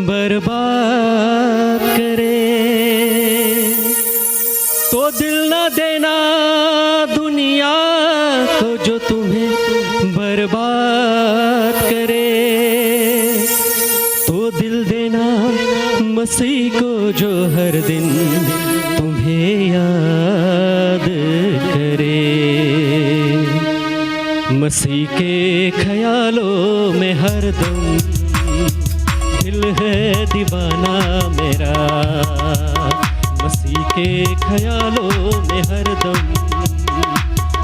बर्बाद करे, तो दिल न देना दुनिया को जो तुम्हें बर्बाद करे, तो दिल देना मसीह को जो हर दिन तुम्हें याद करे। मसीह के ख्यालों में हरदम दिल है दीवाना मेरा, मसीह के ख्यालों में हरदम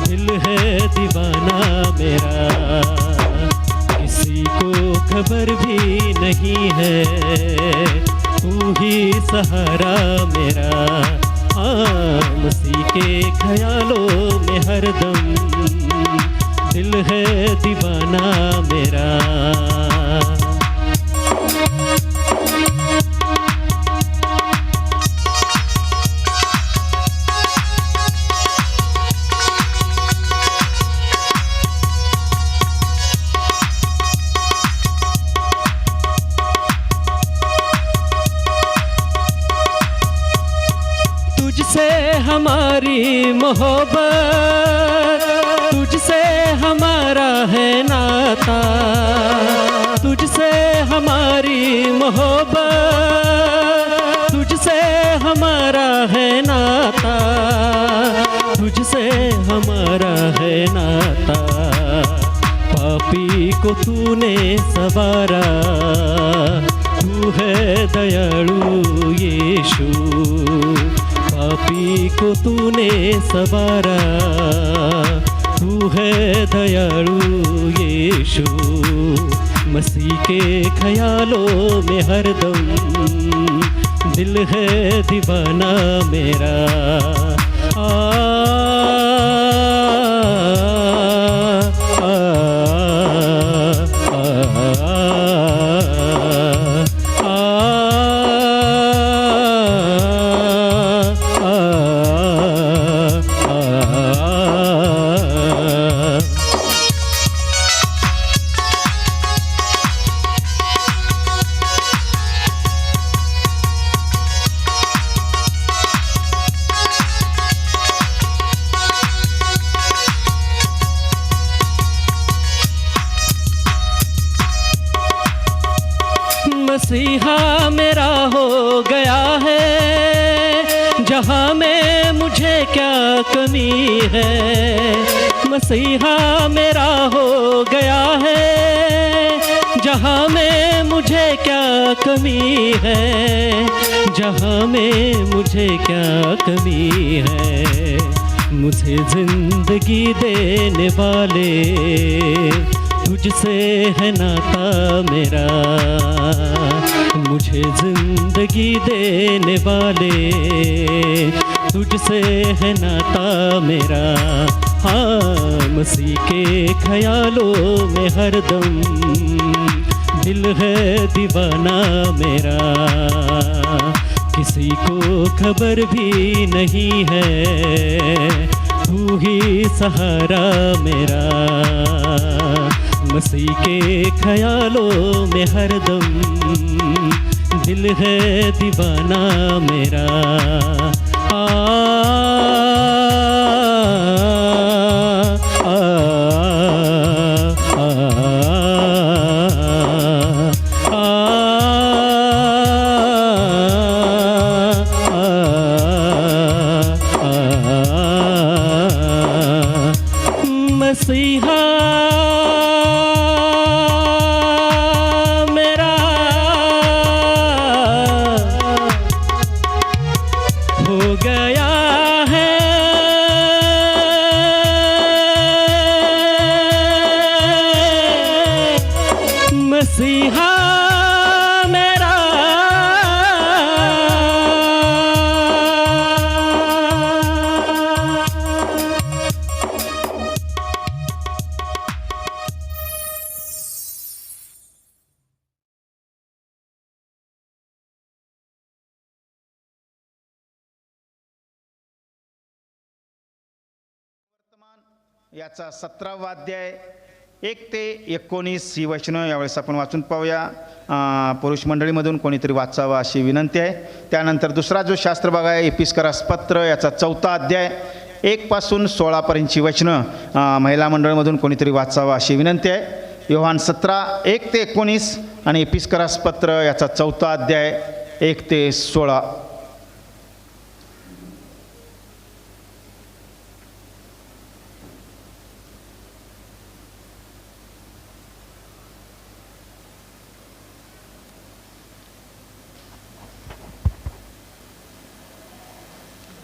दिल है दीवाना मेरा। किसी को खबर भी नहीं है, तू ही सहारा मेरा। मसीह के ख्यालों में हरदम दिल है दीवाना मेरा। तुझसे हमारी मोहब्बत, तुझसे हमारा है नाता, तुझसे हमारी मोहब्बत, तुझसे हमारा है नाता, तुझसे हमारा है नाता। पापी को तूने सवारा, तू है दयालु यीशु। पापी को तूने सवारा, तू है दयालु यीशु। मसीह के ख्यालों में हरदम दिल है दीवाना मेरा। मसीहा मेरा हो गया है, जहाँ में मुझे क्या कमी है। मसीहा मेरा हो गया है, जहाँ में मुझे क्या कमी है, जहाँ में मुझे क्या कमी है। मुझे जिंदगी देने वाले, तुझसे है नाता मेरा। मुझे जिंदगी देने वाले, तुझसे है नाता मेरा। हाँ, मसीह के ख्यालों में हरदम दिल है दीवाना मेरा। किसी को खबर भी नहीं है, तू ही सहारा मेरा। मसीह के ख्यालों में हरदम दिल है दीवाना मेरा। आ, आ, आ, मसीहा मेरा हो गया है। मसीहा मेरा याचा 17वा अध्याय 1 ते 19 ही वचनं यावेळेस आपण वाचून पाहूया। पुरुष मंडळीमधून कोणीतरी वाचावा अशी विनंती आहे। त्यानंतर दुसरा जो शास्त्रभाग आहे एपिस्करास पत्र याचा 4था अध्याय 1 पासून 16 पर्यंतची वचनं महिला मंडळीमधून कोणीतरी वाचावा अशी विनंती आहे। योहान 17 1 ते 19 आणि एपिस्करास पत्र याचा 4था अध्याय 1 ते 16।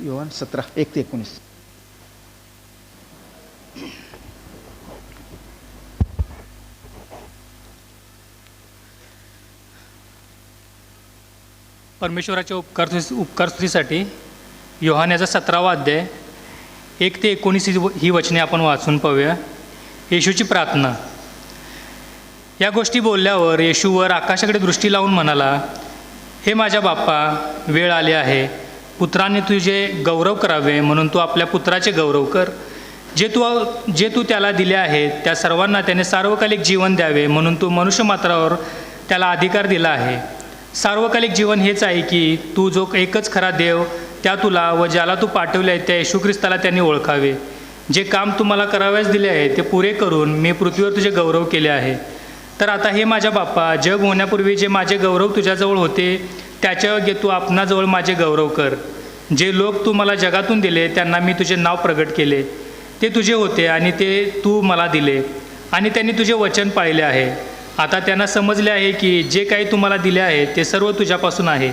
योहान 17 1 ते 19। परमेश्वराच्या उपकारस्तुतीसाठी योहान याचा 17वा अध्याय 1 ते 19 ही वचने आपण वाचून पाहूया। येशूची प्रार्थना। या गोष्टी बोलल्यावर येशूवर आकाशाकडे दृष्टी लावून म्हणाला, हे माझ्या बाप्पा, वेळ आली आहे, पुत्राने तुझे गौरव करावे म्हणून तू आपल्या पुत्राचे गौरव कर। जे तू त्याला दिले आहेत त्या सर्वांना त्याने सार्वकालिक जीवन द्यावे म्हणून तू मनुष्यमात्रावर त्याला अधिकार दिला आहे। सार्वकालिक जीवन हेच आहे की तू जो एकच खरा देव त्या तुला व ज्याला तू पाठवले आहे त्या येशू ख्रिस्ताला त्यांनी ओळखावे। जे काम तू मला करावयास दिले आहे ते पुरे करून मी पृथ्वीवर तुझे गौरव केले आहे। तर आता हे माझ्या बाप्पा, जग होण्यापूर्वी जे माझे गौरव तुझ्याजवळ होते त्याच्या योग्य तू आपणाजवळ माझे गौरव कर। जे लोक तू मला जगातून दिले त्यांना मी तुझे नाव प्रगट केले। ते तुझे होते आणि ते तू मला दिले आणि त्यांनी तुझे वचन पाळले आहे। आता त्यांना समजले आहे की जे काही तू मला दिले आहे ते सर्व तुझ्यापासून आहे,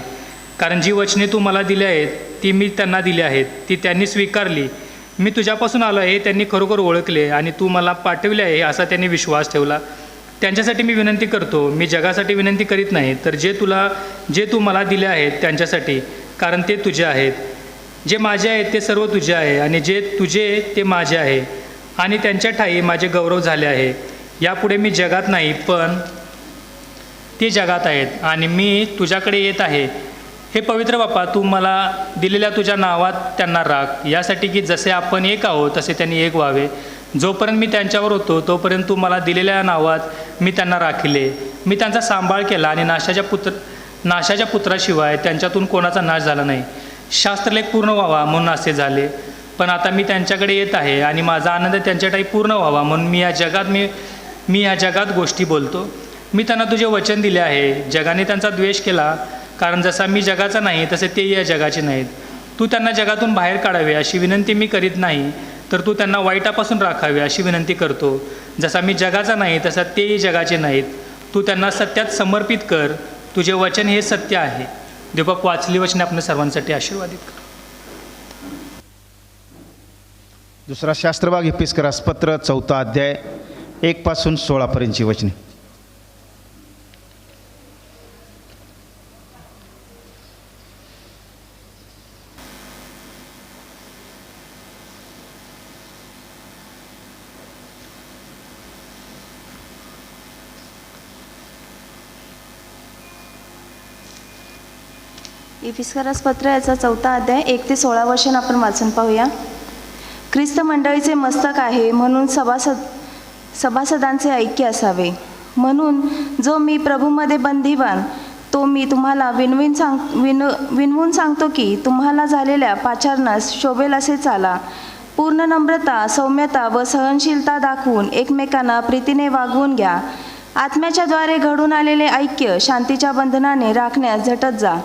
कारण जी वचने तू मला दिली आहेत ती मी त्यांना दिली आहेत, ती त्यांनी स्वीकारली। मी तुझ्यापासून आलो आहे हे त्यांनी खरोखर ओळखले आणि तू मला पाठवले आहे असा त्यांनी विश्वास ठेवला। त्यांच्यासाठी मी विनंती करतो, मी जगासाठी विनंती करीत नाही, तर जे तू मला दिले आहेत त्यांच्यासाठी, कारण ते तुझे आहेत। जे माझे आहेत ते सर्व तुझे आहे आणि जे तुझे ते माझे आहे आणि त्यांच्या ठायी माझे गौरव झाले आहे। यापुढे मी जगात नाही पण ते जगात आहेत आणि मी तुझ्याकडे येत आहे। हे पवित्र बाप्पा, तू मला दिलेल्या तुझ्या नावात त्यांना राख, यासाठी की जसे आपण एक आहोत तसे त्यांनी एक व्हावे। जोपर्यंत मी त्यांच्यावर होतो तोपर्यंत तू मला दिलेल्या नावात मी त्यांना राखिले। मी त्यांचा सांभाळ केला आणि नाशाच्या पुत्राशिवाय त्यांच्यातून कोणाचा नाश झाला नाही। शास्त्रलेख पूर्ण व्हावा म्हणून असे झाले। पण आता मी त्यांच्याकडे येत आहे आणि माझा आनंद त्यांच्याठायी पूर्ण व्हावा म्हणून मी या जगात गोष्टी बोलतो। मी त्यांना तुझे वचन दिले आहे। जगाने त्यांचा द्वेष केला, कारण जसा मी जगाचा नाही तसे तेही या जगाचे नाहीत। तू त्यांना जगातून बाहेर काढावे अशी विनंती मी करीत नाही, तर तू त्यांना वाईटापासून राखावे अशी विनंती करतो। जसा मी जगाचा नाही तसा तेही जगाचे नाहीत। तू त्यांना सत्यात समर्पित कर, तुझे वचन हे सत्य आहे। देवबाप, वाचली वचने आपल्या सर्वांसाठी आशीर्वादित कर। दुसरा शास्त्रभाग एपिस्करास पत्र 4था अध्याय 1 पासून 16 पर्यंतची वचने। एपिस्करास पत्र याचा 4था अध्याय 1 ते 16 वचन आपण वाचून पाहूया। ख्रिस्त मंडळीचे मस्तक आहे म्हणून सभासदांचे ऐक्य असावे। म्हणून जो मी प्रभूमध्ये बंदीवान तो मी तुम्हाला विनवून सांगतो की तुम्हाला झालेल्या पाचारणास शोभेल असे चाला। पूर्ण नम्रता, सौम्यता व सहनशीलता दाखवून एकमेकांना प्रीतीने वागवून घ्या। आत्म्याच्या द्वारे घडून आलेले ऐक्य शांतीच्या बंधनाने राखण्यास झटत जा।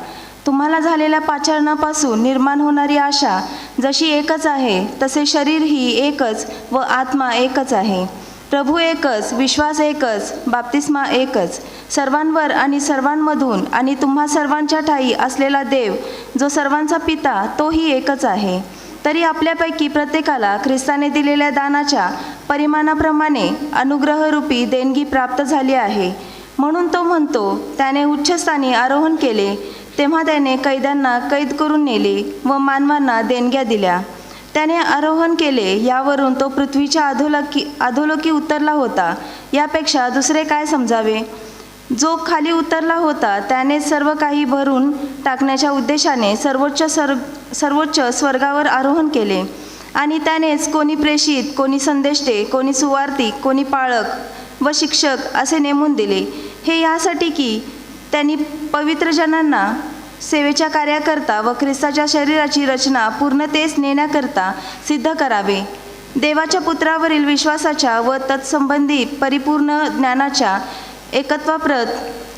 तुम्हाला झालेल्या पाचारणापासून निर्माण होणारी आशा जशी एकच आहे, तसे शरीर ही एकच व आत्मा एकच आहे. प्रभू एकच, विश्वास एकच, बाप्तिस्मा एकच, सर्वांवर आणि सर्वांमधून आणि तुम्हा सर्वांच्या ठायी असलेला देव, जो सर्वांचा पिता, तोही एकच आहे. तरी आपल्यापैकी प्रत्येकाला ख्रिस्ताने दिलेल्या दानाच्या परिमाणाप्रमाणे अनुग्रहरूपी देणगी प्राप्त झाली आहे. म्हणून तो म्हणतो, त्याने उच्चस्थानी आरोहण केले, तेव्हा त्याने कैद्यांना कैद करून नेले व मानवांना देणग्या दिल्या. त्याने आरोहण केले, यावरून तो पृथ्वीच्या अधोलोकी उतरला होता. यापेक्षा दुसरे काय समजावे? जो खाली उतरला होता त्याने सर्व काही भरून टाकण्याच्या उद्देशाने सर्वोच्च स्वर्गावर आरोहण केले. आणि त्यानेच कोणी प्रेषित, कोणी संदेष्टे, कोणी सुवार्तिक, कोणी पाळक व शिक्षक असे नेमून दिले, हे यासाठी की त्यांनी पवित्र जनांना सेवेच्या कार्याकरता व ख्रिस्ताच्या शरीराची रचना पूर्णतेस नेण्याकरता सिद्ध करावे. देवाच्या पुत्रावरील विश्वासाच्या व तत्संबंधी परिपूर्ण ज्ञानाच्या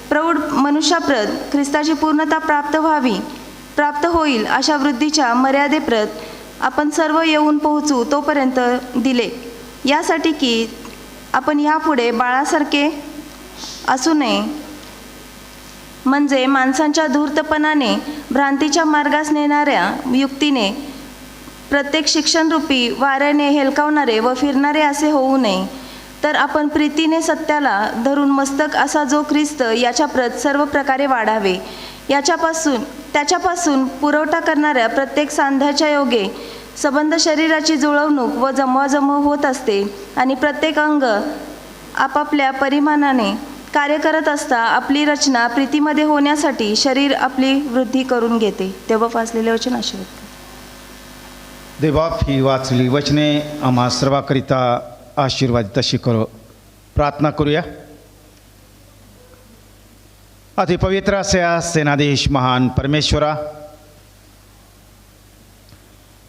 प्रौढ मनुष्याप्रत ख्रिस्ताची पूर्णता प्राप्त होईल अशा वृद्धीच्या मर्यादेप्रत आपण सर्व येऊन पोहोचू तोपर्यंत दिले, यासाठी की आपण यापुढे बाळासारखे असू नये, म्हणजे माणसांच्या धूर्तपणाने भ्रांतीच्या मार्गास नेणाऱ्या युक्तीने प्रत्येक शिक्षणरूपी वाऱ्याने हेलकावणारे व फिरणारे असे होऊ नये. तर आपण प्रीतीने सत्याला धरून मस्तक असा जो ख्रिस्त याच्या प्रत सर्व प्रकारे वाढावे. त्याच्यापासून पुरवठा करणाऱ्या प्रत्येक सांध्याच्या योगे संबंध शरीराची जुळवणूक व जमवाजमव होत असते आणि प्रत्येक अंग आपापल्या परिमाणाने कार्य करत असता आपली रचना प्रीतीमध्ये होण्यासाठी शरीर आपली वृद्धी करून घेते. तेव्हा वाचलेले वचन आशीर्वाद. देवबाप, ही वाचली वचने आम्हा सर्वाकरिता आशीर्वादित अशी करो. प्रार्थना करूया. अतिपवित्र असे सेनाधीश महान परमेश्वरा,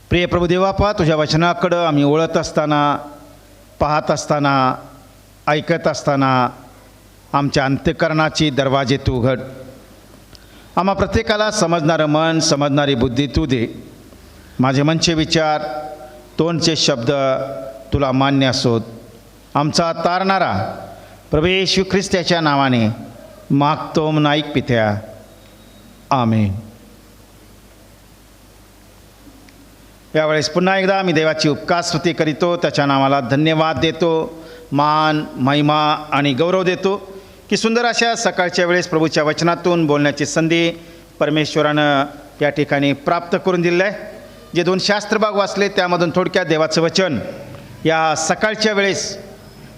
प्रिय प्रभू देवापा, तुझ्या वचनाकडं आम्ही ओळत असताना, पाहत असताना, ऐकत असताना आमच्या अंतःकरणाची दरवाजे तू उघड. आम्हा प्रत्येकाला समजणारं मन, समजणारी बुद्धी तू दे. माझे मनचे विचार, तोंडचे शब्द तुला मान्य असोत. आमचा तारणारा प्रभू येशू ख्रिस्ताच्या नावाने मागतो नाईक पित्या. आमेन. यावेळेस पुन्हा एकदा मी देवाची उपकार स्तुती करीतो, त्याच्या नावाला धन्यवाद देतो, मान, महिमा आणि गौरव देतो की सुंदर अशा सकाळच्या वेळेस प्रभूच्या वचनातून बोलण्याची संधी परमेश्वरानं या ठिकाणी प्राप्त करून दिलं आहे. जे 2 शास्त्रभाग वाचले त्यामधून थोडक्यात देवाचं वचन या सकाळच्या वेळेस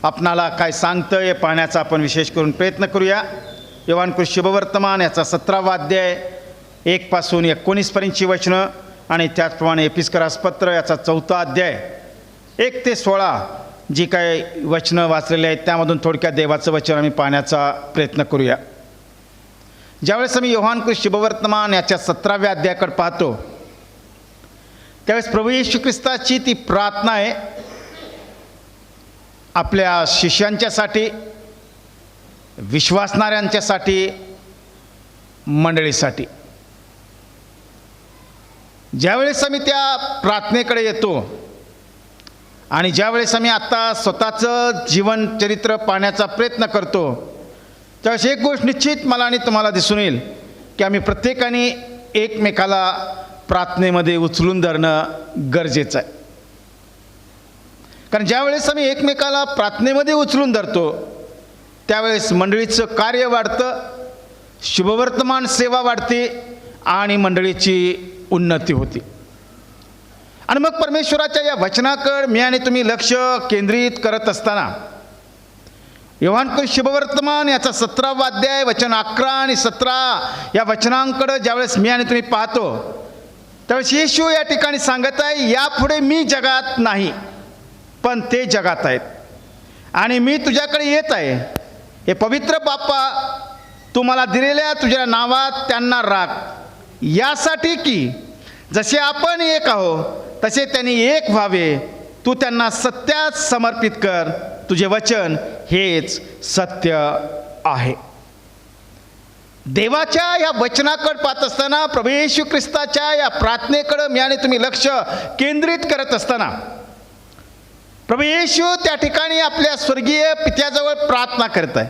आपणाला काय सांगतं हे पाहण्याचा आपण विशेष करून प्रयत्न करूया. योहानकृत शुभवर्तमान याचा 17वा अध्याय 1 पासून 19 पर्यंतची वचनं आणि त्याचप्रमाणे एपिस्करास पत्र याचा 4था अध्याय 1 ते 16 जी काय वचनं वाचलेली आहेत त्यामधून थोडक्यात देवाचं वचन आम्ही पाहण्याचा प्रयत्न करूया. ज्यावेळेस आम्ही योहानकृत शुभवर्तमान याच्या 17व्या अध्यायाकडे पाहतो त्यावेळेस प्रभू येशू ख्रिस्ताची ती प्रार्थना आहे आपल्या शिष्यांच्यासाठी, विश्वासणाऱ्यांच्यासाठी, मंडळीसाठी. ज्यावेळेस आम्ही त्या प्रार्थनेकडे येतो आणि ज्यावेळेस आम्ही आत्ता स्वतःचं जीवनचरित्र पाहण्याचा प्रयत्न करतो त्यावेळेस एक गोष्ट निश्चित मला आणि तुम्हाला दिसून येईल की आम्ही प्रत्येकाने एकमेकाला प्रार्थनेमध्ये उचलून धरणं गरजेचं आहे. कारण ज्यावेळेस आम्ही एकमेकाला प्रार्थनेमध्ये उचलून धरतो त्यावेळेस मंडळीचं कार्य वाढतं, शुभवर्तमान सेवा वाढते आणि मंडळीची उन्नती होती. आणि मग परमेश्वराच्या या वचनाकडे मी आणि तुम्ही लक्ष केंद्रित करत असताना योहानकृत शुभवर्तमान याचा 17वा अध्याय वचन 11 आणि 17 या वचनांकडे ज्यावेळेस मी आणि तुम्ही पाहतो त्यावेळेस येशू या ठिकाणी सांगत आहे, यापुढे मी जगात नाही पण ते जगात आहेत आणि मी तुझ्याकडे येत आहे. हे पवित्र बाप्पा, तू मला दिलेल्या तुझ्या नावात त्यांना राख, यासाठी की जसे आपण एक आहो तसे त्यांनी एक व्हावे. तू त्यांना सत्यात समर्पित कर, तुझे वचन हेच सत्य आहे. देवाच्या या वचनाकडे पाहत असताना, प्रभू येशू ख्रिस्ताच्या या प्रार्थनेकडे मी आणि तुम्ही लक्ष केंद्रित करत असताना, प्रभू येशू त्या ठिकाणी आपल्या स्वर्गीय पित्याजवळ प्रार्थना करत आहे.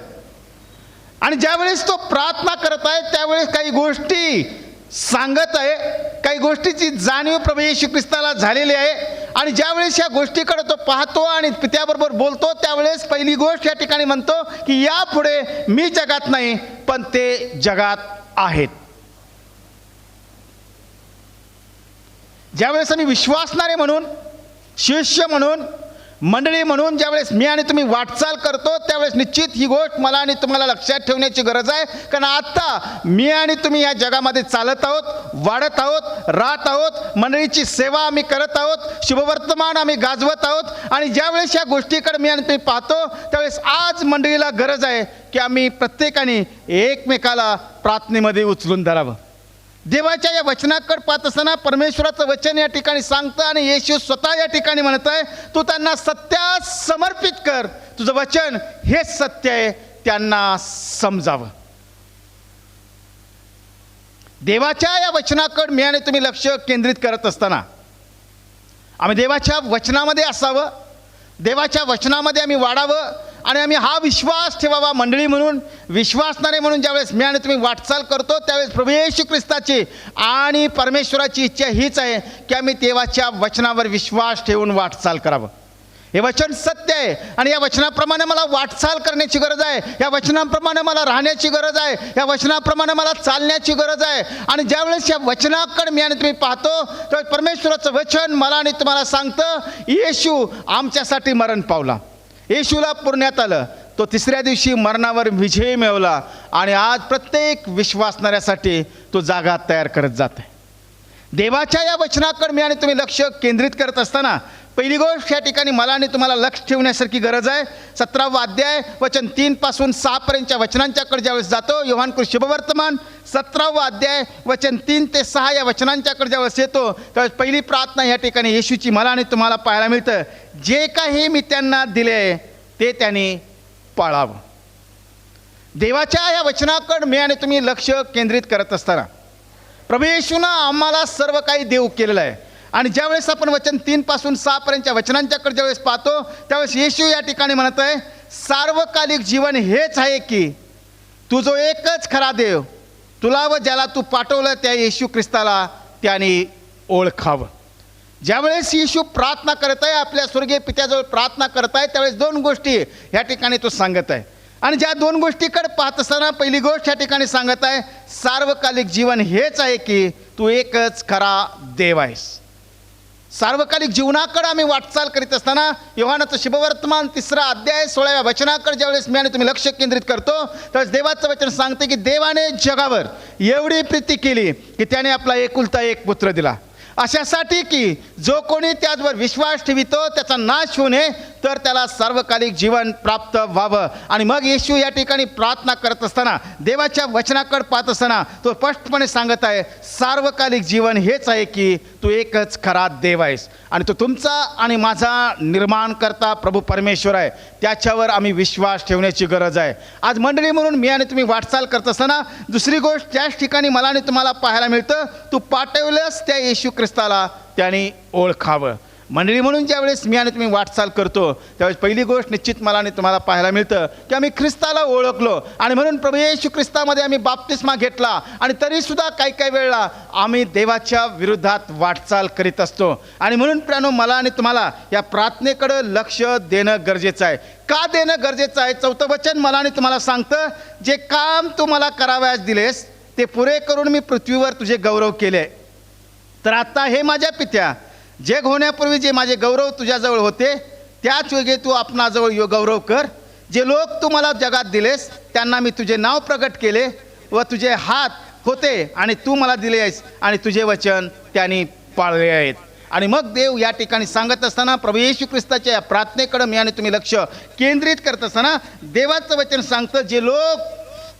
आणि ज्यावेळेस तो प्रार्थना करत आहे त्यावेळेस काही गोष्टी सांगत आहे, काही गोष्टीची जाणीव प्रभू येशू ख्रिस्ताला झालेली आहे. आणि ज्यावेळेस या गोष्टीकडे तो पाहतो आणि पित्याबरोबर बोलतो त्यावेळेस पहिली गोष्ट या ठिकाणी म्हणतो की यापुढे मी जगात नाही पण ते जगात आहेत. ज्यावेळेस आम्ही विश्वासणारे म्हणून, शिष्य म्हणून, मंडळी म्हणून ज्यावेळेस मी आणि तुम्ही वाटचाल करतो त्यावेळेस निश्चित ही गोष्ट मला आणि तुम्हाला लक्षात ठेवण्याची गरज आहे. कारण आत्ता मी आणि तुम्ही या जगामध्ये चालत आहोत, वाढत आहोत, राहत आहोत, मंडळीची सेवा आम्ही करत आहोत, शुभवर्तमान आम्ही गाजवत आहोत. आणि ज्यावेळेस या गोष्टीकडे मी आणि तुम्ही पाहतो त्यावेळेस आज मंडळीला गरज आहे की आम्ही प्रत्येकाने एकमेकाला प्रार्थनेमध्ये उचलून धरावं. देवाच्या या वचनाकडे पाहत असताना परमेश्वराचं वचन या ठिकाणी सांगतं आणि येशू स्वतः या ठिकाणी म्हणत आहे, तू त्यांना सत्यास समर्पित कर, तुझं वचन हेच सत्य आहे, त्यांना समजावं. देवाच्या या वचनाकडे मी आणि तुम्ही लक्ष केंद्रित करत असताना आम्ही देवाच्या वचनामध्ये असावं, देवाच्या वचनामध्ये आम्ही वाढावं आणि आम्ही हा विश्वास ठेवावा. मंडळी म्हणून, विश्वासणारे म्हणून ज्यावेळेस मी आणि तुम्ही वाटचाल करतो त्यावेळेस प्रभू येशू ख्रिस्ताची आणि परमेश्वराची इच्छा हीच आहे की आम्ही देवाच्या वचनावर विश्वास ठेवून वाटचाल करावं. हे वचन सत्य आहे आणि या वचनाप्रमाणे मला वाटचाल करण्याची गरज आहे, या वचनाप्रमाणे मला राहण्याची गरज आहे, या वचनाप्रमाणे मला चालण्याची गरज आहे. आणि ज्यावेळेस या वचनाकडे मी आणि तुम्ही पाहतो त्यावेळेस परमेश्वराचं वचन मला आणि तुम्हाला सांगतं, येशू आमच्यासाठी मरण पावला, येशूला पुरण्यात आलं, तो तिसऱ्या दिवशी मरणावर विजय मिळवला आणि आज प्रत्येक विश्वासणाऱ्यासाठी तो जागा तयार करत जात आहे. देवाच्या या वचनाकडे मी आणि तुम्ही लक्ष केंद्रित करत असताना पहिली गोष्ट या ठिकाणी मला आणि तुम्हाला लक्ष ठेवण्यासारखी गरज आहे. 17वा अध्याय वचन 3 पासून 6 पर्यंतच्या वचनांच्याकडे ज्यावेळेस जातो, योहान शुभवर्तमान 17वा अध्याय वचन 3 ते 6 या वचनांच्याकडे ज्यावेळेस येतो त्यावेळेस पहिली प्रार्थना या ठिकाणी येशूची मला आणि तुम्हाला पाहायला मिळतं, जे काही मी त्यांना दिले ते त्यांनी पाळावं. देवाच्या या वचनाकडे मी आणि तुम्ही लक्ष केंद्रित करत असताना प्रभू येशूनं आम्हाला सर्व काही देऊ केलेलं आहे. आणि ज्यावेळेस आपण वचन 3 पासून 6 पर्यंतच्या वचनांच्याकडे ज्यावेळेस पाहतो त्यावेळेस येशू या ठिकाणी म्हणत आहे, सार्वकालिक जीवन हेच आहे की तू जो एकच खरा देव, तुला व ज्याला तू पाठवलं त्या येशू ख्रिस्ताला त्याने ओळखावं. ज्यावेळेस येशू प्रार्थना करत आहे, आपल्या स्वर्गीय पित्याजवळ प्रार्थना करत आहे त्यावेळेस दोन गोष्टी या ठिकाणी तो सांगत आहे. आणि ज्या दोन गोष्टीकडे पाहत असताना पहिली गोष्ट या ठिकाणी सांगत आहे, सार्वकालिक जीवन हेच आहे की तू एकच खरा देव आहेस. सार्वकालिक जीवनाकडे आम्ही वाटचाल करीत असताना योहानाचं शुभवर्तमान 3रा अध्याय 16व्या वचनाकडे ज्यावेळेस मी आणि तुम्ही लक्ष केंद्रित करतो त्यावेळेस देवाचं वचन सांगते की देवाने जगावर एवढी प्रीती केली की त्याने आपला एकुलता एक पुत्र दिला, अशासाठी की जो कोणी त्याचवर विश्वास ठेवितो त्याचा नाश होऊ नये तर त्याला सार्वकालिक जीवन प्राप्त व्हावं. आणि मग येशू या ठिकाणी प्रार्थना करत असताना देवाच्या वचनाकडे पाहत असताना तो स्पष्टपणे सांगत आहे, सार्वकालिक जीवन हेच आहे की तू एकच खरा देव आहेस आणि तो तुमचा आणि माझा निर्माणकर्ता प्रभू परमेश्वर आहे, त्याच्यावर आम्ही विश्वास ठेवण्याची गरज आहे. आज मंडळी म्हणून मी आणि तुम्ही वाटचाल करत असताना दुसरी गोष्ट त्याच ठिकाणी मला आणि तुम्हाला पाहायला मिळतं, तू पाठवलंस त्या येशू ख्रिस्ताला त्याने ओळखावं. मंडळी म्हणून ज्यावेळेस मी आणि तुम्ही वाटचाल करतो त्यावेळेस पहिली गोष्ट निश्चित मला आणि तुम्हाला पाहायला मिळतं की आम्ही ख्रिस्ताला ओळखलो आणि म्हणून प्रभू येशू ख्रिस्तामध्ये आम्ही बाप्तिस्मा घेतला. आणि तरीसुद्धा काही काही वेळेला आम्ही देवाच्या विरुद्धात वाटचाल करीत असतो. आणि म्हणून प्रियानो मला आणि तुम्हाला या प्रार्थनेकडं लक्ष देणं गरजेचं आहे. का देणं गरजेचं आहे? 4थं वचन मला आणि तुम्हाला सांगतं, जे काम तू मला करावयास दिलेस ते पुरे करून मी पृथ्वीवर तुझे गौरव केले, तर आता हे माझ्या पित्या, जग होण्यापूर्वी जे माझे गौरव तुझ्याजवळ होते त्याच वेळी तू आपणाजवळ गौरव कर. जे लोक तू मला जगात दिलेस त्यांना मी तुझे नाव प्रगट केले व तुझे हात होते आणि तू मला दिले आहेस आणि तुझे वचन त्यांनी पाळले आहेत. आणि मग देव या ठिकाणी सांगत असताना प्रभू येशू ख्रिस्ताच्या या प्रार्थनेकडे मी आणि तुम्ही लक्ष केंद्रित करत असताना देवाचं वचन सांगतं, जे लोक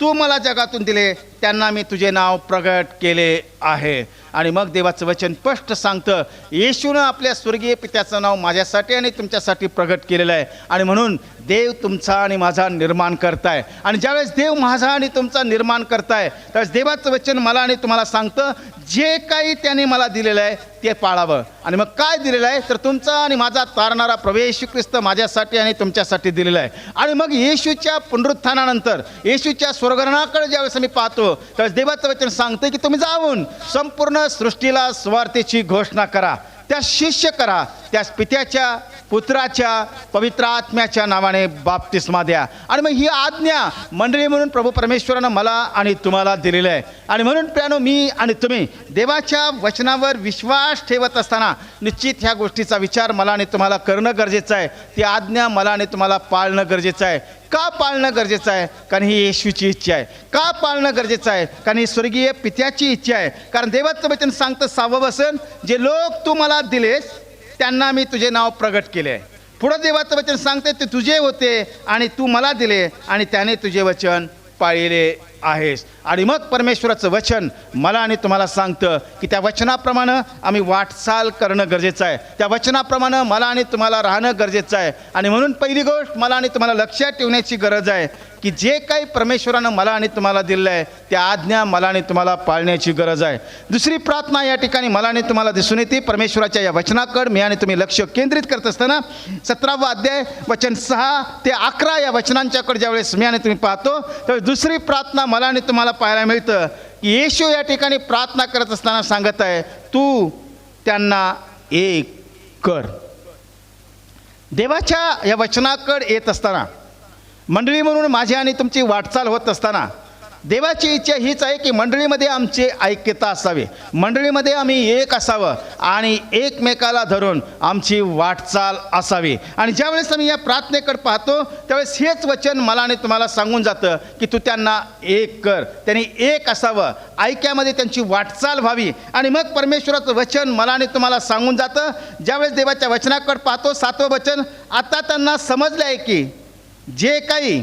तू मला जगातून दिले त्यांना मी तुझे नाव प्रगट केले आहे. आणि मग देवाचं वचन स्पष्ट सांगतं, येशूनं आपल्या स्वर्गीय पित्याचं नाव माझ्यासाठी आणि तुमच्यासाठी प्रगट केलेलं आहे. आणि म्हणून देव तुमचा आणि माझा निर्माण करताय. आणि ज्यावेळेस देव माझा आणि तुमचा निर्माण करताय त्यावेळेस देवाचं वचन मला आणि तुम्हाला सांगतं, जे काही त्याने मला दिलेलं आहे ते पाळावं. आणि मग काय दिलेलं आहे तर तुमचा आणि माझा तारणारा प्रभू येशू ख्रिस्त माझ्यासाठी आणि तुमच्यासाठी दिलेला आहे. आणि मग येशूच्या पुनरुत्थानानंतर येशूच्या स्वर्गराज्याकडे ज्यावेळेस आम्ही पाहतो त्यावेळेस देवाचं वचन सांगतं की तुम्ही जाऊन संपूर्ण सृष्टीला सुवार्तेची घोषणा करा, त्या शिष्य करा, त्यास पित्याच्या, पुत्राच्या, पवित्र आत्म्याच्या नावाने बाप्तिस्मा द्या. आणि मग ही आज्ञा मंडळी म्हणून प्रभू परमेश्वरानं मला आणि तुम्हाला दिलेलं आहे. आणि म्हणून प्रियानो, मी आणि तुम्ही देवाच्या वचनावर विश्वास ठेवत असताना निश्चित ह्या गोष्टीचा विचार मला आणि तुम्हाला करणं गरजेचं आहे. ती आज्ञा मला आणि तुम्हाला पाळणं गरजेचं आहे. का पाळणं गरजेचं आहे? कारण ही येशूची इच्छा आहे. का पाळणं गरजेचं आहे? कारण ही स्वर्गीय पित्याची इच्छा आहे. कारण देवाचं वचन सांगतं 6वं वचन, जे लोक तू मला दिलेस त्यांना मी तुझे नाव प्रगट केले आहे. पुढं देवाचं वचन सांगते ते तुझे होते आणि तू मला दिले आणि त्याने तुझे वचन पाळले आहेस. आणि मग परमेश्वराचं वचन मला आणि तुम्हाला सांगतं की त्या वचनाप्रमाणे आम्ही वाटचाल करणं गरजेचं आहे. त्या वचनाप्रमाणे मला आणि तुम्हाला राहणं गरजेचं आहे. आणि म्हणून पहिली गोष्ट मला आणि तुम्हाला लक्षात ठेवण्याची गरज आहे की जे काही परमेश्वरानं मला आणि तुम्हाला दिलेलं आहे त्या आज्ञा मला आणि तुम्हाला पाळण्याची गरज आहे. दुसरी प्रार्थना या ठिकाणी मला आणि तुम्हाला दिसून येते. परमेश्वराच्या या वचनाकडे मी आणि तुम्ही लक्ष केंद्रित करत असताना 17वा अध्याय वचन 6 ते 11 या वचनांच्याकडे ज्यावेळेस मी आणि तुम्ही पाहतो त्यावेळेस दुसरी प्रार्थना मला आणि तुम्हाला पाहायला मिळतं की येशू या ठिकाणी प्रार्थना करत असताना सांगत आहे, तू त्यांना एक कर. देवाच्या या वचनाकडे येत असताना मंडळी म्हणून माझी आणि तुमची वाटचाल होत असताना देवाची इच्छा हीच आहे की मंडळीमध्ये आमची ऐक्यता असावी, मंडळीमध्ये आम्ही एक असावं आणि एकमेकाला धरून आमची वाटचाल असावी. आणि ज्यावेळेस आम्ही या प्रार्थनेकडे पाहतो त्यावेळेस हेच वचन मला आणि तुम्हाला सांगून जातं की तू त्यांना एक कर. त्यांनी एक असावं, ऐक्यामध्ये त्यांची वाटचाल व्हावी. आणि मग परमेश्वराचं वचन मला आणि तुम्हाला सांगून जातं, ज्यावेळेस देवाच्या वचनाकडे पाहतो 7वं वचन, आता त्यांना समजलं आहे की जे काही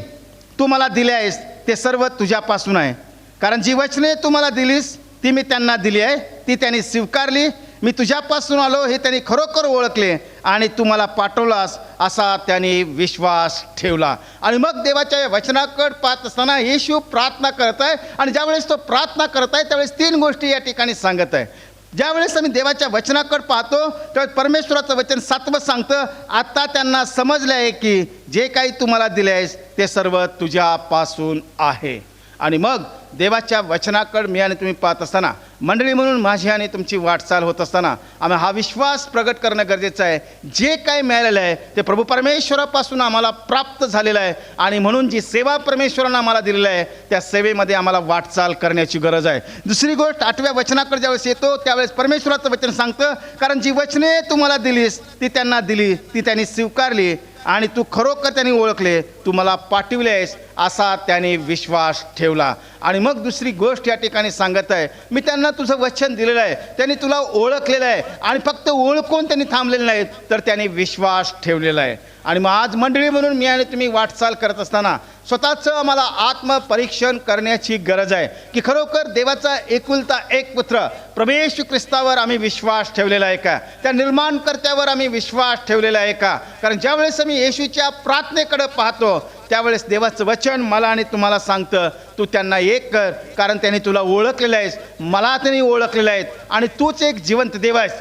तू मला दिले आहेस ते सर्व तुझ्यापासून आहे. कारण जी वचने तू मला दिलीस ती मी त्यांना दिली आहे, ती त्यांनी स्वीकारली. मी तुझ्यापासून आलो हे त्यांनी खरोखर ओळखले आणि तू मला पाठवलास असा त्यांनी विश्वास ठेवला. आणि मग देवाच्या या वचनाकडे पाहत असताना येशू प्रार्थना करत आहे. आणि ज्यावेळेस तो प्रार्थना करत आहे त्यावेळेस 3 गोष्टी या ठिकाणी सांगत आहे. ज्यावेळेस आम्ही देवाच्या वचनाकडे पाहतो त्यावेळेस परमेश्वराचं वचन 7वं सांगतं, आता त्यांना समजलं आहे की जे काही तू मला दिले आहेस ते सर्व तुझ्यापासून आहे. आणि मग देवाच्या वचनाकडे मी आणि तुम्ही पाहत असताना मंडळी म्हणून माझी आणि तुमची वाटचाल होत असताना आम्ही हा विश्वास प्रगट करणं गरजेचं आहे, जे काही मिळालेलं आहे ते प्रभू परमेश्वरापासून आम्हाला प्राप्त झालेलं आहे. आणि म्हणून जी सेवा परमेश्वरानं आम्हाला दिलेली आहे त्या सेवेमध्ये आम्हाला वाटचाल करण्याची गरज आहे. दुसरी गोष्ट 8व्या वचनाकडे ज्यावेळेस येतो त्यावेळेस परमेश्वराचं वचन सांगतं, कारण जी वचने तू मला दिलीस ती त्यांना दिली, ती त्यांनी स्वीकारली आणि तू खरोखर त्यांनी ओळखले, तू मला पाठविले आहेस असा त्याने विश्वास ठेवला. आणि मग दुसरी गोष्ट या ठिकाणी सांगत आहे, मी त्यांना तुझं वचन दिलेलं आहे, त्यांनी तुला ओळखलेलं आहे आणि फक्त ओळखून त्यांनी थांबलेले नाहीत तर त्यांनी विश्वास ठेवलेला आहे. आणि मग आज मंडळी म्हणून मी आणि तुम्ही वाटचाल करत असताना स्वतःचं आम्हाला आत्मपरीक्षण करण्याची गरज आहे की खरोखर देवाचा एकुलता एक पुत्र प्रभू येशू ख्रिस्तावर आम्ही विश्वास ठेवलेला आहे का, त्या निर्माणकर्त्यावर आम्ही विश्वास ठेवलेला आहे का. कारण ज्यावेळेस आम्ही येशूच्या प्रार्थनेकडे पाहतो त्यावेळेस देवाचं वचन मला आणि तुम्हाला सांगतं, तू त्यांना एक कर, कारण त्यांनी तुला ओळखलेलं आहेस, मला त्यांनी ओळखलेलं आहेत आणि तूच एक जिवंत देव आहेस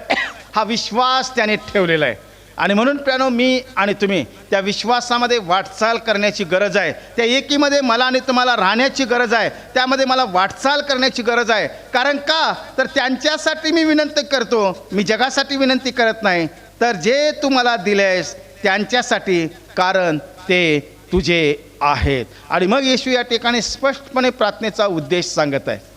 हा विश्वास त्याने ठेवलेला आहे. आणि म्हणून प्रियानो, मी आणि तुम्ही त्या विश्वासामध्ये वाटचाल करण्याची गरज आहे. त्या एकीमध्ये मला आणि तुम्हाला राहण्याची गरज आहे, त्यामध्ये मला वाटचाल करण्याची गरज आहे. कारण का तर त्यांच्यासाठी मी विनंती करतो, मी जगासाठी विनंती करत नाही, तर जे तू मला दिले आहेस त्यांच्यासाठी, कारण ते तुझे आहेत. आणि मग येशू या ठिकाणी स्पष्टपणे प्रार्थनेचा उद्देश सांगत आहे.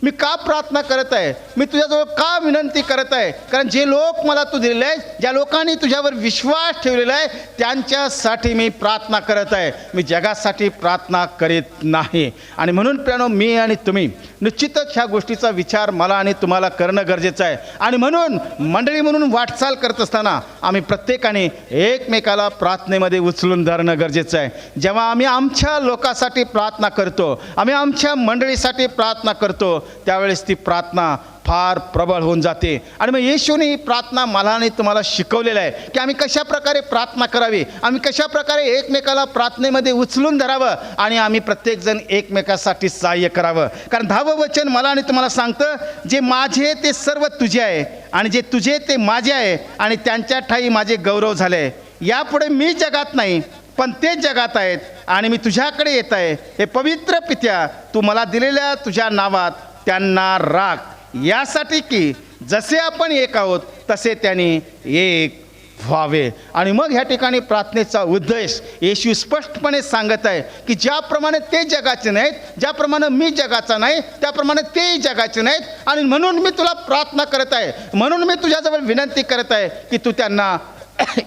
मी का प्रार्थना करत आहे, मी तुझ्याजवळ का विनंती करत आहे, कारण जे लोक मला तू दिलेले आहे, ज्या लोकांनी तुझ्यावर विश्वास ठेवलेला आहे, त्यांच्यासाठी मी प्रार्थना करत आहे. मी जगासाठी प्रार्थना करीत नाही. आणि म्हणून प्रियानो, मी आणि तुम्ही निश्चितच ह्या गोष्टीचा विचार मला आणि तुम्हाला करणं गरजेचं आहे. आणि म्हणून मंडळी म्हणून वाटचाल करत असताना आम्ही प्रत्येकाने एकमेकाला प्रार्थनेमध्ये उचलून धरणं गरजेचं आहे. जेव्हा आम्ही आमच्या लोकांसाठी प्रार्थना करतो, आम्ही आमच्या मंडळीसाठी प्रार्थना करतो, त्यावेळेस ती प्रार्थना फार प्रबळ होऊन जाते. आणि मग येशूने ही प्रार्थना मला आणि तुम्हाला शिकवलेलं आहे की आम्ही कशा प्रकारे प्रार्थना करावी, आम्ही कशा प्रकारे एकमेकाला प्रार्थनेमध्ये उचलून धरावं आणि आम्ही प्रत्येकजण एकमेकासाठी सहाय्य करावं. कारण 10वं वचन मला आणि तुम्हाला सांगतं, जे माझे ते सर्व तुझे आहे आणि जे तुझे ते माझे आहे आणि त्यांच्या ठायी माझे गौरव झाले. यापुढे मी जगात नाही पण ते जगात आहेत आणि मी तुझ्याकडे येत आहे. हे पवित्र पित्या, तू मला दिलेल्या तुझ्या नावात त्यांना राख, यासाठी की जसे आपण एक आहोत तसे त्यांनी एक व्हावे. आणि मग ह्या ठिकाणी प्रार्थनेचा उद्देश येशू स्पष्टपणे सांगत आहे की ज्याप्रमाणे ते जगाचे नाहीत, ज्याप्रमाणे मी जगाचा नाही, त्याप्रमाणे तेही जगाचे नाहीत. आणि म्हणून मी तुला प्रार्थना करत आहे, म्हणून मी तुझ्याजवळ विनंती करत आहे की तू त्यांना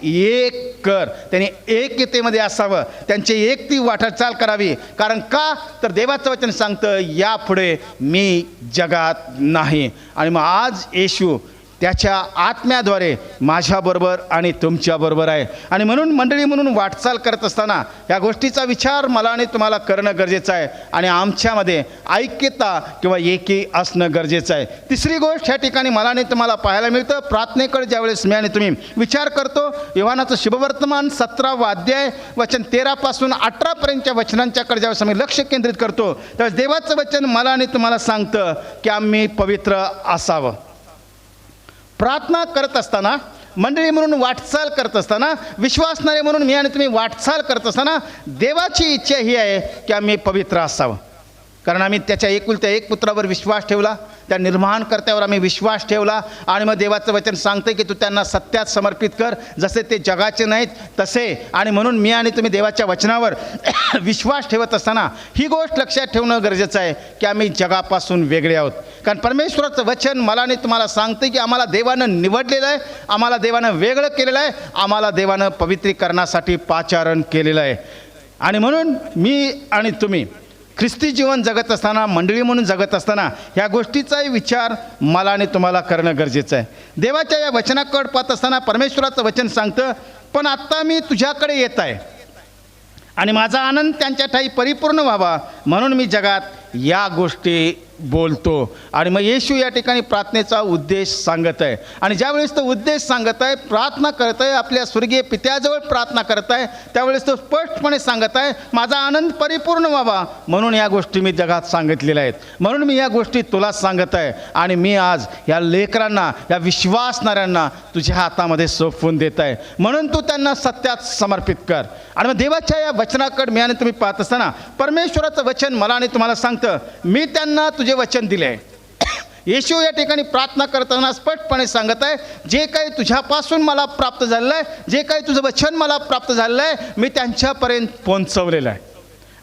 एक कर, त्यांनी एकतेमध्ये असावं, त्यांची एकती वाटचाल करावी. कारण का तर देवाचं वचन सांगतं, यापुढे मी जगात नाही. आणि मग आज येशू त्याच्या आत्म्याद्वारे माझ्याबरोबर आणि तुमच्याबरोबर आहे. आणि म्हणून मंडळी म्हणून वाटचाल करत असताना या गोष्टीचा विचार मला आणि तुम्हाला करणं गरजेचं आहे आणि आमच्यामध्ये ऐक्यता किंवा एकी असणं गरजेचं आहे. तिसरी गोष्ट ह्या ठिकाणी मला आणि तुम्हाला पाहायला मिळतं, प्रार्थनेकडे ज्यावेळेस मी आणि तुम्ही विचार करतो, योहानाचं शुभवर्तमान 17वा अध्याय वचन 13 पासून 18 पर्यंतच्या वचनांच्याकडे ज्यावेळेस आम्ही लक्ष केंद्रित करतो, त्यावेळेस देवाचं वचन मला आणि तुम्हाला सांगतं की आम्ही पवित्र असावं. प्रार्थना करत असताना, मंडळी म्हणून वाटचाल करत असताना, विश्वासणारे म्हणून मी आणि तुम्ही वाटचाल करत असताना देवाची इच्छा ही आहे की आम्ही पवित्र असावं. कारण आम्ही त्याच्या एकुलत्या एक पुत्रावर विश्वास ठेवला, त्या निर्माणकर्त्यावर आम्ही विश्वास ठेवला. आणि मग देवाचं वचन सांगते की तू त्यांना सत्यात समर्पित कर, जसे ते जगाचे नाहीत तसे. आणि म्हणून मी आणि तुम्ही देवाच्या वचनावर विश्वास ठेवत असताना ही गोष्ट लक्षात ठेवणं गरजेचं आहे की आम्ही जगापासून वेगळे आहोत. कारण परमेश्वराचं वचन मला आणि तुम्हाला सांगते की आम्हाला देवानं निवडलेलं आहे, आम्हाला देवानं वेगळं केलेलं आहे, आम्हाला देवानं पवित्रीकरणासाठी पाचारण केलेलं आहे. आणि म्हणून मी आणि तुम्ही ख्रिस्ती जीवन जगत असताना, मंडळी म्हणून जगत असताना ह्या गोष्टीचाही विचार मला आणि तुम्हाला करणं गरजेचं आहे. देवाच्या या वचनाकडे पाहत असताना परमेश्वराचं वचन सांगतं, पण आत्ता मी तुझ्याकडे येत आहे आणि माझा आनंद त्यांच्या ठायी परिपूर्ण व्हावा म्हणून मी जगात या गोष्टी बोलतो. आणि मग येशू या ठिकाणी प्रार्थनेचा उद्देश सांगत आहे. आणि ज्यावेळेस तो उद्देश सांगत आहे, प्रार्थना करत आहे, आपल्या स्वर्गीय पित्याजवळ प्रार्थना करत आहे, त्यावेळेस तो स्पष्टपणे सांगत आहे, माझा आनंद परिपूर्ण व्हावा म्हणून या गोष्टी मी जगात सांगितलेल्या आहेत, म्हणून मी या गोष्टी तुला सांगत आहे. आणि मी आज या लेकरांना, या विश्वासणाऱ्यांना तुझ्या हातामध्ये सोपवून देत आहे, म्हणून तू त्यांना सत्यात समर्पित कर. आणि मग देवाच्या या वचनाकडे मी आणि तुम्ही पाहत असताना परमेश्वराचं वचन मला आणि तुम्हाला सांगतं, मी त्यांना तुझे वचन दिले आहे. येशू या ठिकाणी प्रार्थना करताना स्पष्टपणे सांगत आहे, जे काही तुझ्यापासून मला प्राप्त झालेलं आहे, जे काही तुझं वचन मला प्राप्त झालेलं आहे, मी त्यांच्यापर्यंत पोहोचवलेलं आहे,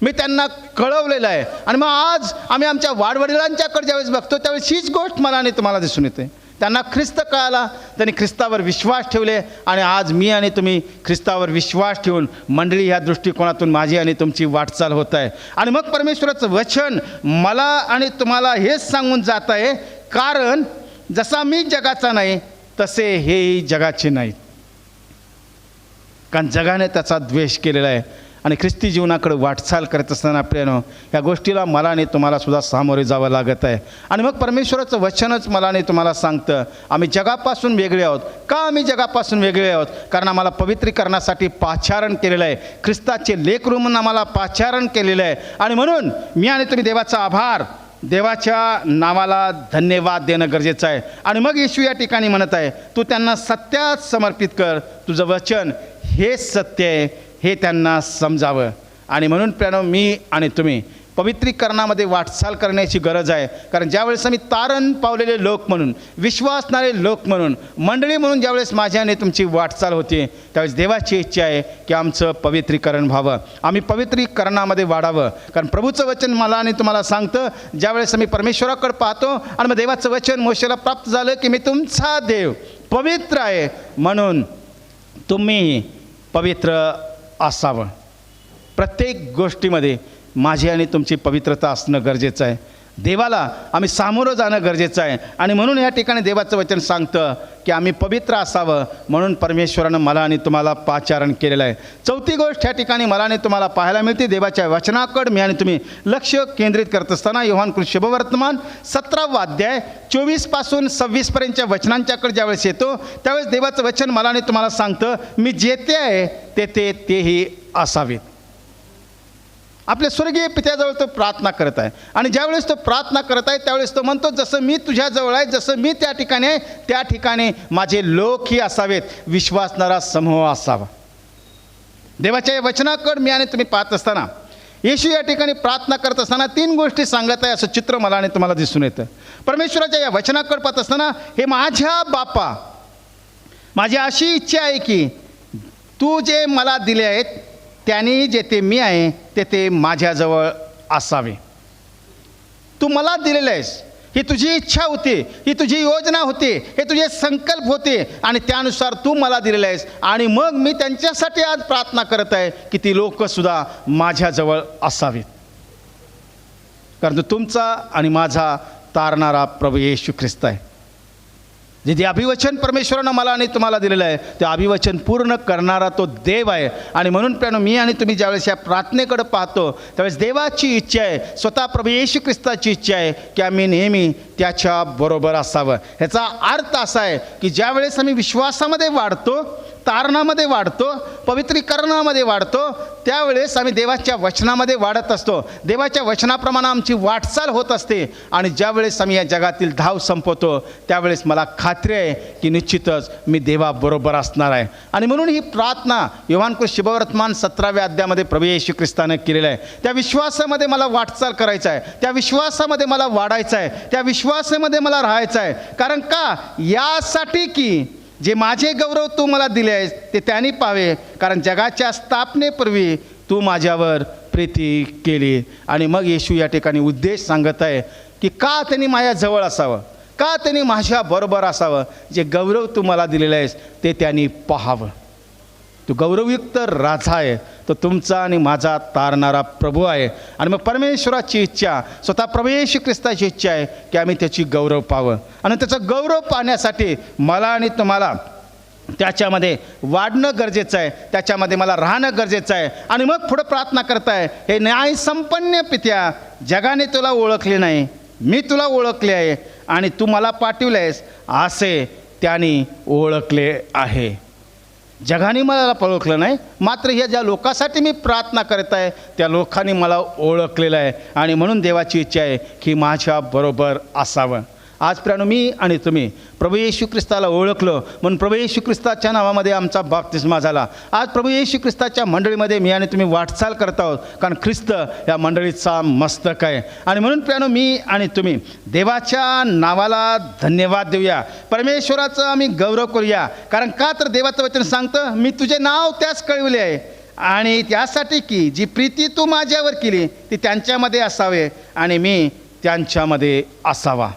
मी त्यांना कळवलेलं आहे. आणि मग आज आम्ही आमच्या वाडवडिलांच्याकडे ज्यावेळेस बघतो त्यावेळेस हीच गोष्ट मला आणि तुम्हाला दिसून येते. त्यांना ख्रिस्त कळाला, त्यांनी ख्रिस्तावर विश्वास ठेवले आणि आज मी आणि तुम्ही ख्रिस्तावर विश्वास ठेवून मंडळी ह्या दृष्टिकोनातून माझी आणि तुमची वाटचाल होत आहे. आणि मग परमेश्वराचं वचन मला आणि तुम्हाला हेच सांगून जात आहे, कारण जसा मी जगाचा नाही तसे हेही जगाचे नाहीत. कारण जगाने त्याचा द्वेष केलेला आहे. आणि ख्रिस्ती जीवनाकडे वाटचाल करत असताना प्रियानो, या गोष्टीला मला आणि तुम्हाला सुद्धा सामोरे जावं लागत आहे. आणि मग परमेश्वराचं वचनच मला आणि तुम्हाला सांगतं, आम्ही जगापासून वेगळे आहोत. का आम्ही जगापासून वेगळे आहोत? कारण आम्हाला पवित्रीकरणासाठी पाचारण केलेलं आहे, ख्रिस्ताचे लेकरू म्हणून आम्हाला पाचारण केलेलं आहे. आणि म्हणून मी आणि तुम्ही देवाचा आभार, देवाच्या नावाला धन्यवाद देणं गरजेचं आहे. आणि मग येशू या ठिकाणी म्हणत आहे, तू त्यांना सत्यात समर्पित कर, तुझं वचन हेच सत्य आहे हे त्यांना समजावं. आणि म्हणून प्रियानो, मी आणि तुम्ही पवित्रीकरणामध्ये वाटचाल करण्याची गरज आहे. कारण ज्यावेळेस आम्ही तारण पावलेले लोक म्हणून, विश्वासणारे लोक म्हणून, मंडळी म्हणून ज्यावेळेस माझ्याने तुमची वाटचाल होती, त्यावेळेस देवाची इच्छा आहे की आमचं पवित्रीकरण व्हावं, आम्ही पवित्रीकरणामध्ये वाढावं. कारण प्रभूचं वचन मला आणि तुम्हाला सांगतं, ज्यावेळेस आम्ही परमेश्वराकडे पाहतो आणि मग देवाचं वचन मोशेला प्राप्त झालं की मी तुमचा देव पवित्र आहे म्हणून तुम्ही पवित्र असावं. प्रत्येक गोष्टीमध्ये माझी आणि तुमची पवित्रता असणं गरजेचं आहे. देवाला आम्ही सामोरं जाणं गरजेचं आहे. आणि म्हणून या ठिकाणी देवाचं वचन सांगतं की आम्ही पवित्र असावं म्हणून परमेश्वरानं मला आणि तुम्हाला पाचारण केलेलं आहे. चौथी गोष्ट या ठिकाणी मला आणि तुम्हाला पाहायला मिळते, देवाच्या वचनाकडे मी आणि तुम्ही लक्ष केंद्रित करत असताना योहान शुभवर्तमान 17 अध्याय 24 ते 26 वचनांच्याकडे ज्यावेळेस येतो, त्यावेळेस देवाचं वचन मला आणि तुम्हाला सांगतं, मी जेथे आहे तेथे तेही असावेत. आपल्या स्वर्गीय पित्याजवळ तो प्रार्थना करत आहे. आणि ज्यावेळेस तो प्रार्थना करत आहे त्यावेळेस तो म्हणतो, जसं मी तुझ्याजवळ आहे, जसं मी त्या ठिकाणी आहे, त्या ठिकाणी माझे लोकही असावेत, विश्वासणारा समूह असावा. देवाच्या या वचनाकडे मी आणि तुम्ही पाहत असताना येशू या ठिकाणी प्रार्थना करत असताना 3 गोष्टी सांगत आहे असं चित्र मला आणि तुम्हाला दिसून येतं. परमेश्वराच्या या वचनाकडे पाहत असताना, हे माझ्या बापा, माझी अशी इच्छा आहे की तू जे मला दिले आहेत त्यांनी जेथे मी आहे तेथे माझ्याजवळ असावे. तू मला दिलेलं आहेस, ही तुझी इच्छा होती, ही तुझी योजना होती, हे तुझे संकल्प होते आणि त्यानुसार तू मला दिलेलं आहेस. आणि मग मी त्यांच्यासाठी आज प्रार्थना करत आहे की ती लोकसुद्धा माझ्याजवळ असावीत. कारण तो तुमचा आणि माझा तारणारा प्रभू येशू ख्रिस्त आहे. जे अभिवचन परमेश्वरानं मला आणि तुम्हाला दिलेलं आहे ते अभिवचन पूर्ण करणारा तो देव आहे. आणि म्हणून प्रियानो, मी आणि तुम्ही ज्यावेळेस या प्रार्थनेकडे पाहतो त्यावेळेस देवाची इच्छा आहे, स्वतः प्रभू येशू ख्रिस्ताची इच्छा आहे की आम्ही नेहमी त्याच्याबरोबर असावं. ह्याचा अर्थ असा आहे की ज्यावेळेस आम्ही विश्वासामध्ये वाढतो, तारणामध्ये वाढतो, पवित्रीकरणामध्ये वाढतो, त्यावेळेस आम्ही देवाच्या वचनामध्ये वाढत असतो. देवाच्या वचनाप्रमाणे आमची वाटचाल होत असते. आणि ज्यावेळेस आम्ही या जगातील धाव संपवतो त्यावेळेस मला खात्री आहे की निश्चितच मी देवाबरोबर असणार आहे. आणि म्हणून ही प्रार्थना योहान शुभवर्तमान 17व्या अध्यायामध्ये प्रभू येशू ख्रिस्तानं केलेलं आहे. त्या विश्वासामध्ये मला वाटचाल करायचं आहे, त्या विश्वासामध्ये मला वाढायचं आहे, त्या विश्वासामध्ये मला राहायचं आहे. कारण का? यासाठी की जे माझे गौरव तू मला दिले आहेस ते त्यांनी पाहावे, कारण जगाच्या स्थापनेपूर्वी तू माझ्यावर प्रीती केली. आणि मग येशू या ठिकाणी उद्देश सांगत आहे की का त्यांनी माझ्याजवळ असावं, का त्यांनी माझ्याबरोबर असावं. जे गौरव तू मला दिलेलं आहेस ते त्यांनी पाहावं. तू गौरवयुक्त राजा आहे, तो तुमचा आणि माझा तारणारा प्रभू आहे. आणि मग परमेश्वराची इच्छा, स्वतः प्रभू येशू ख्रिस्ताची इच्छा आहे की आम्ही त्याची गौरव पाहावं. आणि त्याचा गौरव पाहण्यासाठी मला आणि तुम्हाला त्याच्यामध्ये वाढणं गरजेचं आहे, त्याच्यामध्ये मला राहणं गरजेचं आहे. आणि मग पुढं प्रार्थना करताय, हे न्यायसंपन्न पित्या, जगाने तुला ओळखले नाही, मी तुला ओळखले आहे आणि तू मला पाठवले आहेस असे त्यांनी ओळखले आहे. जगाने मला ओळखलं नाही, मात्र ह्या ज्या लोकांसाठी मी प्रार्थना करत आहे त्या लोकांनी मला ओळखलेलं आहे. आणि म्हणून देवाची इच्छा आहे की माझ्याबरोबर असावं. आज प्रियानो, मी आणि तुम्ही प्रभू येशू ख्रिस्ताला ओळखलो म्हणून प्रभू येशू ख्रिस्ताच्या नावामध्ये आमचा बाप्तिस्मा झाला. आज प्रभू येशू ख्रिस्ताच्या मंडळीमध्ये मी आणि तुम्ही वाटचाल करत आहोत, कारण ख्रिस्त या मंडळीचा मस्तक आहे. आणि म्हणून प्रियानो, मी आणि तुम्ही देवाच्या नावाला धन्यवाद देऊया, परमेश्वराचं आम्ही गौरव करूया. कारण का? तर देवाचं वचन सांगतं, मी तुझे नाव त्यास कळविले आहे आणि त्यासाठी की जी प्रीती तू माझ्यावर केली ती त्यांच्यामध्ये असावे आणि मी त्यांच्यामध्ये असावा.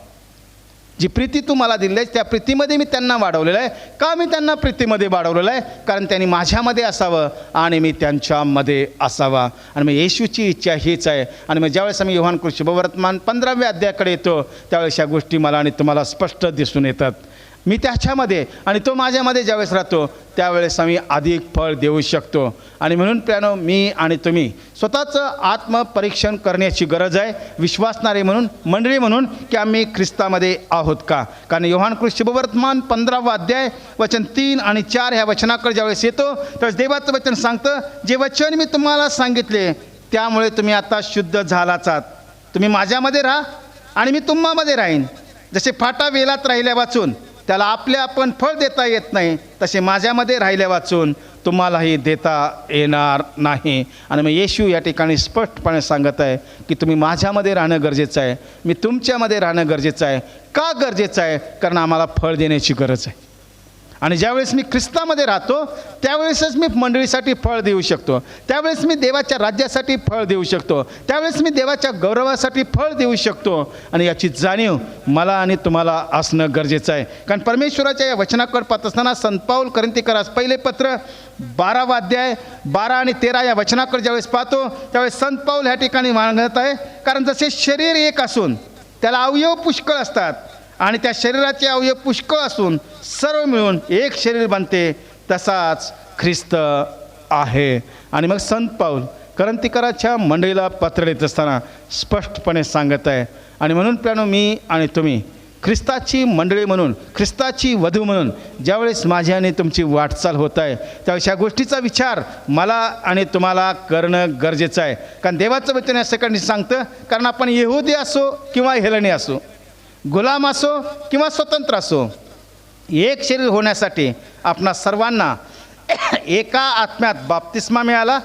जी प्रीती तू मला दिली आहे त्या प्रीतीमध्ये मी त्यांना वाढवलेलं आहे. का मी त्यांना प्रीतीमध्ये वाढवलेलं आहे? कारण त्यांनी माझ्यामध्ये असावं आणि मी त्यांच्यामध्ये असावा. आणि मग येशूची इच्छा हीच आहे. आणि मग ज्यावेळेस आम्ही योहान शुभवर्तमान 15व्या अध्यायाकडे येतो त्यावेळेस या गोष्टी मला आणि तुम्हाला स्पष्ट दिसून येतात. मी त्याच्यामध्ये आणि तो माझ्यामध्ये ज्यावेळेस राहतो त्यावेळेस आम्ही अधिक फळ देऊ शकतो. आणि म्हणून प्रियानो, मी आणि तुम्ही स्वतःचं आत्मपरीक्षण करण्याची गरज आहे, विश्वासणारे म्हणून, मंडळी म्हणून, की आम्ही ख्रिस्तामध्ये आहोत का. कारण योहान शुभवर्तमान 15वा अध्याय वचन 3 आणि 4 ह्या वचनाकडे ज्यावेळेस येतो त्यावेळेस देवाचं वचन सांगतं, जे वचन मी तुम्हाला सांगितले त्यामुळे तुम्ही आता शुद्ध झालाच आहात. तुम्ही माझ्यामध्ये राहा आणि मी तुम्हामध्ये राहीन. जसे फाटा वेलात राहिल्या वाचून त्याला आपले आपण फळ देता येत नाही, तसे माझ्यामध्ये राहिल्या वाचून तुम्हालाही देता येणार नाही. आणि मग येशू या ठिकाणी स्पष्टपणे सांगत आहे की तुम्ही माझ्यामध्ये राहणं गरजेचं आहे, मी तुमच्यामध्ये राहणं गरजेचं आहे. का गरजेचं आहे? कारण आम्हाला फळ देण्याची गरज आहे. आणि ज्यावेळेस मी ख्रिस्तामध्ये राहतो त्यावेळेसच मी मंडळीसाठी फळ देऊ शकतो, त्यावेळेस मी देवाच्या राज्यासाठी फळ देऊ शकतो, त्यावेळेस मी देवाच्या गौरवासाठी फळ देऊ शकतो. आणि याची जाणीव मला आणि तुम्हाला असणं गरजेचं आहे. कारण परमेश्वराच्या या वचनाकडे पाहत असताना संत पाऊल कोरिन्थीकरास पहिले पत्र 12वा अध्याय 12 आणि 13 या वचनाकडे ज्यावेळेस पाहतो त्यावेळेस संत पाऊल ह्या ठिकाणी मागत आहे. कारण जसे शरीर एक असून त्याला अवयव पुष्कळ असतात आणि त्या शरीराचे अवयव पुष्कळ असून सर्व मिळून एक शरीर बनते, तसाच ख्रिस्त आहे. आणि मग संत पाऊल कोरिन्थीकराच्या मंडळीला पत्र लिहित असताना स्पष्टपणे सांगत आहे. आणि म्हणून प्रियानो, मी आणि तुम्ही ख्रिस्ताची मंडळी म्हणून, ख्रिस्ताची वधू म्हणून ज्यावेळेस माझी आणि तुमची वाटचाल होत आहे त्यावेळेस या गोष्टीचा विचार मला आणि तुम्हाला करणं गरजेचं आहे. कारण देवाचं वचन या ठिकाणी सांगतं, कारण आपण यहुदी असो किंवा हेलनी असो, गुलाम असो किंवा स्वतंत्र असो, एक शरीर होण्यासाठी आपणा सर्वांना एका आत्म्यात बाप्तिस्मा मिळाला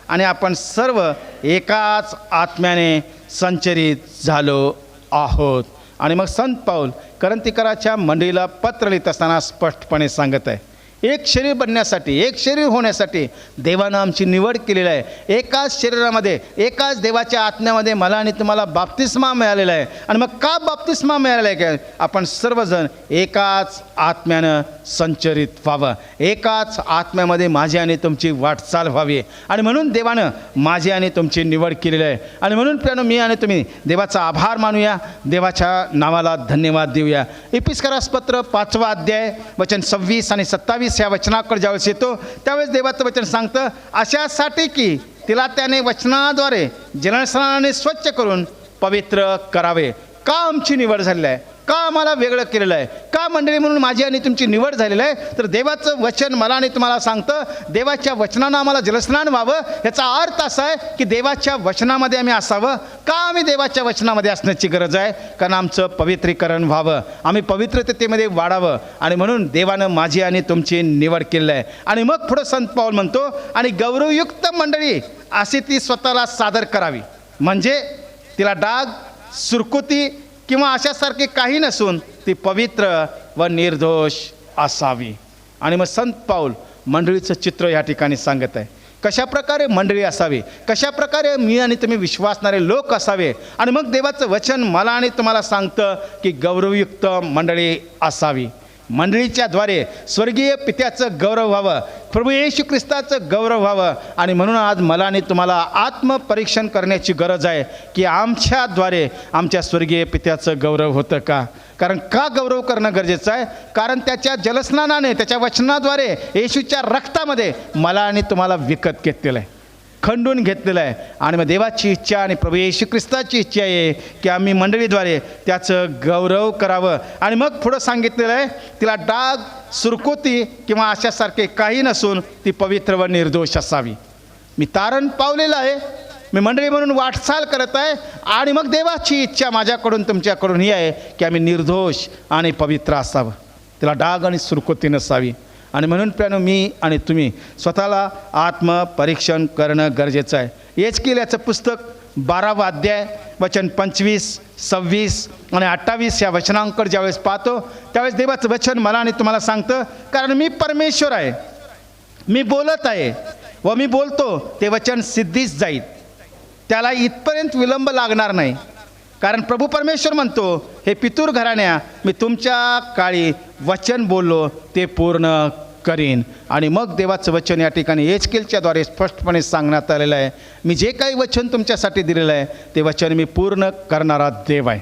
आणि आपण सर्व एकाच आत्म्याने संचरित झालो आहोत. आणि मग संत पाऊल कोरिन्थीकराच्या मंडळीला पत्र लिहित असताना स्पष्टपणे सांगत आहे, एक शरीर बनण्यासाठी, एक शरीर होण्यासाठी देवानं आमची निवड केलेली आहे. एकाच शरीरामध्ये, एकाच देवाच्या आत्म्यामध्ये मला आणि तुम्हाला बाप्तिस्मा मिळालेला आहे. आणि मग का बाप्तिस्मा मिळालेला आहे? काय आपण सर्वजण एकाच आत्म्यानं संचरित व्हावं, एकाच आत्म्यामध्ये माझी आणि तुमची वाटचाल व्हावी. आणि म्हणून देवानं माझी आणि तुमची निवड केलेली आहे. आणि म्हणून प्रियानो, मी आणि तुम्ही देवाचा आभार मानूया, देवाच्या नावाला धन्यवाद देऊया. इफिसकरास पत्र 5वा अध्याय वचन 26 आणि 27 या वचनाकडे ज्यावेळेस येतो त्यावेळेस देवाचं वचन सांगतं, अशासाठी की तिला त्याने वचनाद्वारे जलस्नानाने स्वच्छ करून पवित्र करावे. का आमची निवड झालेली आहे? का आम्हाला वेगळं केलेलं आहे? का मंडळी म्हणून माझी आणि तुमची निवड झालेलं आहे? तर देवाचं वचन मला आणि तुम्हाला सांगतं, देवाच्या वचनानं आम्हाला जलस्नान व्हावं. याचा अर्थ असा आहे की देवाच्या वचनामध्ये आम्ही असावं. का आम्ही देवाच्या वचनामध्ये असण्याची गरज आहे? कारण आमचं पवित्रीकरण व्हावं, आम्ही पवित्रतेमध्ये वाढावं. आणि म्हणून देवानं माझी आणि तुमची निवड केलेली आहे. आणि मग पुढं संत पाऊल म्हणतो, आणि गौरवयुक्त मंडळी अशी ती स्वतःला सादर करावी, म्हणजे तिला डाग, सुरकुती किंवा अशासारखे काही नसून ती पवित्र व निर्दोष असावी. आणि मग संत पाऊल मंडळीचं चित्र या ठिकाणी सांगत आहे, कशाप्रकारे मंडळी असावी, कशाप्रकारे मी आणि तुम्ही विश्वासणारे लोक असावे. आणि मग देवाचं वचन मला आणि तुम्हाला सांगतं की गौरवयुक्त मंडळी असावी. मंडळीच्याद्वारे स्वर्गीय पित्याचं गौरव व्हावं, प्रभू येशू ख्रिस्ताचं गौरव व्हावं. आणि म्हणून आज मला आणि तुम्हाला आत्मपरीक्षण करण्याची गरज आहे की आमच्याद्वारे आमच्या स्वर्गीय पित्याचं गौरव होतं का? कारण का गौरव करणं गरजेचं आहे? कारण त्याच्या जलस्नानाने, त्याच्या वचनाद्वारे, येशूच्या रक्तामध्ये मला आणि तुम्हाला विकत घेतलेलं आहे, खंडून घेतलेलं आहे. आणि मग देवाची इच्छा आणि प्रभू येशू ख्रिस्ताची इच्छा आहे की आम्ही मंडळीद्वारे त्याचं गौरव करावं. आणि मग पुढं सांगितलेलं आहे, तिला डाग, सुरकुती किंवा अशासारखे काही नसून ती पवित्र व निर्दोष असावी. मी तारण पावलेलं आहे, मी मंडळी म्हणून वाटचाल करत आहे. आणि मग देवाची इच्छा माझ्याकडून तुमच्याकडून ही आहे की आम्ही निर्दोष आणि पवित्र असावं, तिला डाग आणि सुरकुती नसावी. आणि म्हणून प्रियानो, मी आणि तुम्ही स्वतःला आत्मपरीक्षण करणं गरजेचं आहे. एचकेल याचं पुस्तक 12वा अध्याय वचन 25, 26 आणि 28 या वचनांकडे ज्यावेळेस पाहतो त्यावेळेस देवाचं वचन मला आणि तुम्हाला सांगतं, कारण मी परमेश्वर आहे, मी बोलत आहे व मी बोलतो ते वचन सिद्धीस जाईल, त्याला इथपर्यंत विलंब लागणार नाही. कारण प्रभू परमेश्वर म्हणतो, हे पितूर घराण्या, मी तुमच्या काळी वचन बोललो ते पूर्ण करीन. आणि मग देवाचं वचन या ठिकाणी एचकेलच्याद्वारे स्पष्टपणे सांगण्यात आलेलं आहे, मी जे काही वचन तुमच्यासाठी दिलेलं आहे ते वचन मी पूर्ण करणारा देव आहे.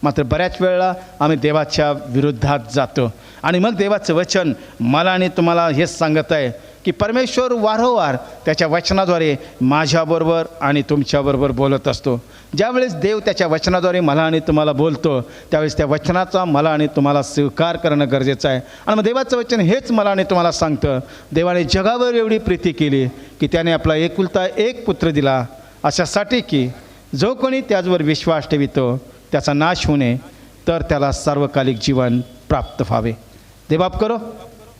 मात्र बऱ्याच वेळेला आम्ही देवाच्या विरुद्धात जातो. आणि मग देवाचं वचन मला आणि तुम्हाला हेच सांगत आहे की परमेश्वर वारंवार त्याच्या वचनाद्वारे माझ्याबरोबर आणि तुमच्याबरोबर बोलत असतो. ज्यावेळेस देव त्याच्या वचनाद्वारे मला आणि तुम्हाला बोलतो त्यावेळेस त्या वचनाचा मला आणि तुम्हाला स्वीकार करणं गरजेचं आहे. आणि मग देवाचं वचन हेच मला आणि तुम्हाला सांगतं, देवाने जगावर एवढी प्रीती केली की त्याने आपला एकुलता एक पुत्र दिला, अशासाठी की जो कोणी त्याचवर विश्वास ठेवितो त्याचा नाश होणे तर त्याला सार्वकालिक जीवन प्राप्त व्हावे. देवबाप करो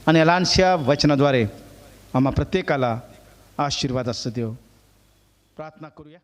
आणि या लहानशा वचनाद्वारे आम्हा प्रत्येकाला आशीर्वादाचं देव. प्रार्थना करूया.